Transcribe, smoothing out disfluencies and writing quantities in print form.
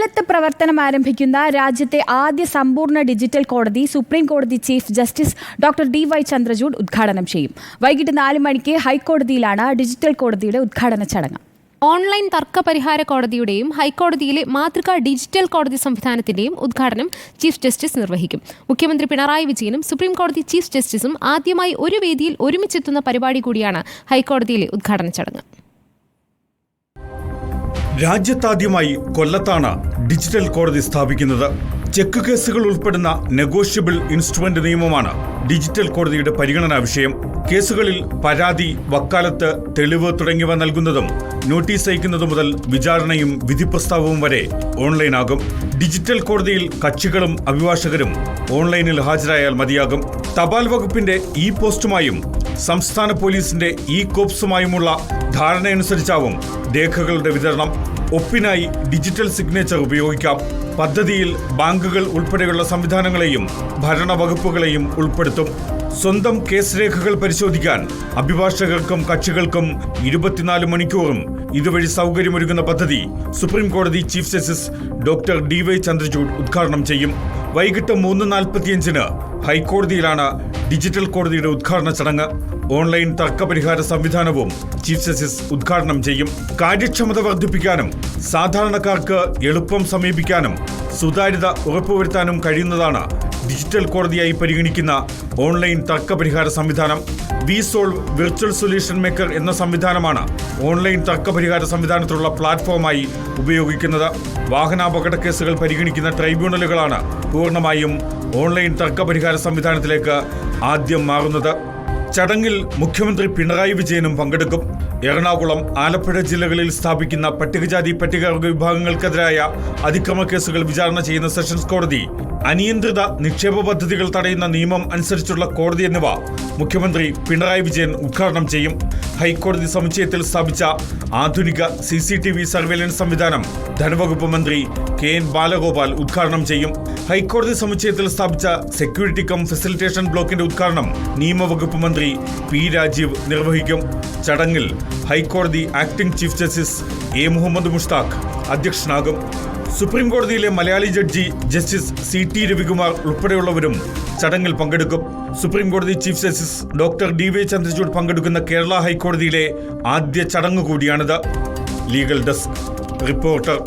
കൊല്ലത്ത് പ്രവർത്തനം ആരംഭിക്കുന്ന രാജ്യത്തെ ആദ്യ സമ്പൂർണ്ണ ഡിജിറ്റൽ കോടതി സുപ്രീം കോടതി chief justice doctor DY Chandrachud ഉദ്ഘാടനം ചെയ്യും. വൈകിട്ട് 4 മണിക്ക് ഹൈക്കോടതിയിലാണ് ഡിജിറ്റൽ കോടതിയുടെ ഉദ്ഘാടന ചടങ്ങ്. ഓൺലൈൻ തർക്ക പരിഹാര കോടതിയുടെയും ഹൈക്കോടതിയിലെ മാതൃകാ ഡിജിറ്റൽ കോടതി സംവിധാനത്തിന്റെയും ഉദ്ഘാടനം ചീഫ് ജസ്റ്റിസ് നിർവഹിക്കും. മുഖ്യമന്ത്രി പിണറായി വിജയനും സുപ്രീം കോടതി ചീഫ് ജസ്റ്റിസും ആദ്യമായി ഒരു വേദിയിൽ ഒരുമിച്ചെത്തുന്ന പരിപാടി കൂടിയാണ് ഹൈക്കോടതിയിലെ ഉദ്ഘാടന ചടങ്ങ്. രാജ്യത്താദ്യമായി കൊല്ലത്താണ് ഡിജിറ്റൽ കോടതി സ്ഥാപിക്കുന്നത്. ചെക്ക് കേസുകൾ ഉൾപ്പെടുന്ന നെഗോഷ്യബിൾ ഇൻസ്ട്രുമെന്റ് നിയമമാണ് ഡിജിറ്റൽ കോടതിയുടെ പരിഗണനാ വിഷയം. കേസുകളിൽ പരാതി, വക്കാലത്ത്, തെളിവ് തുടങ്ങിയവ നൽകുന്നതും നോട്ടീസ് അയക്കുന്നതു മുതൽ വിചാരണയും വിധിപ്രസ്താവവും വരെ ഓൺലൈനാകും. ഡിജിറ്റൽ കോടതിയിൽ കക്ഷികളും അഭിഭാഷകരും ഓൺലൈനിൽ ഹാജരായാൽ മതിയാകും. തപാൽ വകുപ്പിന്റെ പോസ്റ്റുമായും സംസ്ഥാന പോലീസിന്റെ കോപ്സുമായുമുള്ള ധാരണയനുസരിച്ചാവും രേഖകളുടെ വിതരണം. ഒപ്പിനായി ഡിജിറ്റൽ സിഗ്നേച്ചർ ഉപയോഗിക്കാം. പദ്ധതിയിൽ ബാങ്കുകൾ ഉൾപ്പെടെയുള്ള സംവിധാനങ്ങളെയും ഭരണവകുപ്പുകളെയും ഉൾപ്പെടുത്തും. സ്വന്തം കേസ് രേഖകൾ പരിശോധിക്കാൻ അഭിഭാഷകർക്കും കക്ഷികൾക്കും 24 മണിക്കൂറും ഇതുവഴി സൗകര്യമൊരുക്കുന്ന പദ്ധതി സുപ്രീം കോടതി chief justice doctor DY Chandrachud ഉദ്ഘാടനം ചെയ്യും. വൈകിട്ട് 3:45 ഹൈക്കോടതിയിലാണ് ഡിജിറ്റൽ കോടതിയുടെ ഉദ്ഘാടന ചടങ്ങ്. ഓൺലൈൻ തർക്കപരിഹാര സംവിധാനവും ചീഫ് ജസ്റ്റിസ് ഉദ്ഘാടനം ചെയ്യും. കാര്യക്ഷമത വർദ്ധിപ്പിക്കാനും സാധാരണക്കാർക്ക് എളുപ്പം സമീപിക്കാനും സുതാര്യത ഉറപ്പുവരുത്താനും കഴിയുന്നതാണ് ഡിജിറ്റൽ കോടതിയായി പരിഗണിക്കുന്ന ഓൺലൈൻ തർക്കപരിഹാര സംവിധാനം. വിസോൾവ് വിർച്വൽ സൊല്യൂഷൻ മേക്കർ എന്ന സംവിധാനമാണ് ഓൺലൈൻ തർക്കപരിഹാര സംവിധാനത്തിലുള്ള പ്ലാറ്റ്ഫോമായി ഉപയോഗിക്കുന്നത്. വാഹനാപകട കേസുകൾ പരിഗണിക്കുന്ന ട്രൈബ്യൂണലുകളാണ് പൂർണ്ണമായും ഓൺലൈൻ തർക്കപരിഹാര സംവിധാനത്തിലേക്ക് ആദ്യം മാറുന്നത്. ചടങ്ങിൽ മുഖ്യമന്ത്രി പിണറായി വിജയനും പങ്കെടുക്കും. എറണാകുളം, ആലപ്പുഴ ജില്ലകളിൽ സ്ഥാപിക്കുന്ന പട്ടികജാതി പട്ടികവർഗ വിഭാഗങ്ങൾക്കെതിരായ അതിക്രമ കേസുകൾ വിചാരണ ചെയ്യുന്ന സെഷൻസ് കോടതി, അനിയന്ത്രിത നിക്ഷേപ പദ്ധതികൾ തടയുന്ന നിയമം അനുസരിച്ചുള്ള കോടതി എന്നിവ മുഖ്യമന്ത്രി പിണറായി വിജയൻ ഉദ്ഘാടനം ചെയ്യും. ഹൈക്കോടതി സമുച്ചയത്തിൽ സ്ഥാപിച്ച ആധുനിക CCTV സർവേലൻസ് സംവിധാനം ധനവകുപ്പ് മന്ത്രി KN ബാലഗോപാൽ ഉദ്ഘാടനം ചെയ്യും. ഹൈക്കോടതി സമുച്ചയത്തിൽ സ്ഥാപിച്ച സെക്യൂരിറ്റി കം ഫെസിലിറ്റേഷൻ ബ്ലോക്കിന്റെ ഉദ്ഘാടനം നിയമവകുപ്പ് മന്ത്രി P രാജീവ് നിർവഹിക്കും. ചടങ്ങിൽ ഹൈക്കോടതി acting chief justice A Muhammad Mushtaq അധ്യക്ഷനാകും. സുപ്രീം കോടതിയിലെ മലയാളി ജഡ്ജി ജസ്റ്റിസ് CT രവികുമാർ ഉൾപ്പെടെയുള്ളവരും ചടങ്ങിൽ പങ്കെടുക്കും. സുപ്രീം കോടതി chief justice doctor DY Chandrachud പങ്കെടുക്കുന്ന കേരള ഹൈക്കോടതിയിലെ ആദ്യ ചടങ്ങ് കൂടിയാണിത്. Legal desk reporter.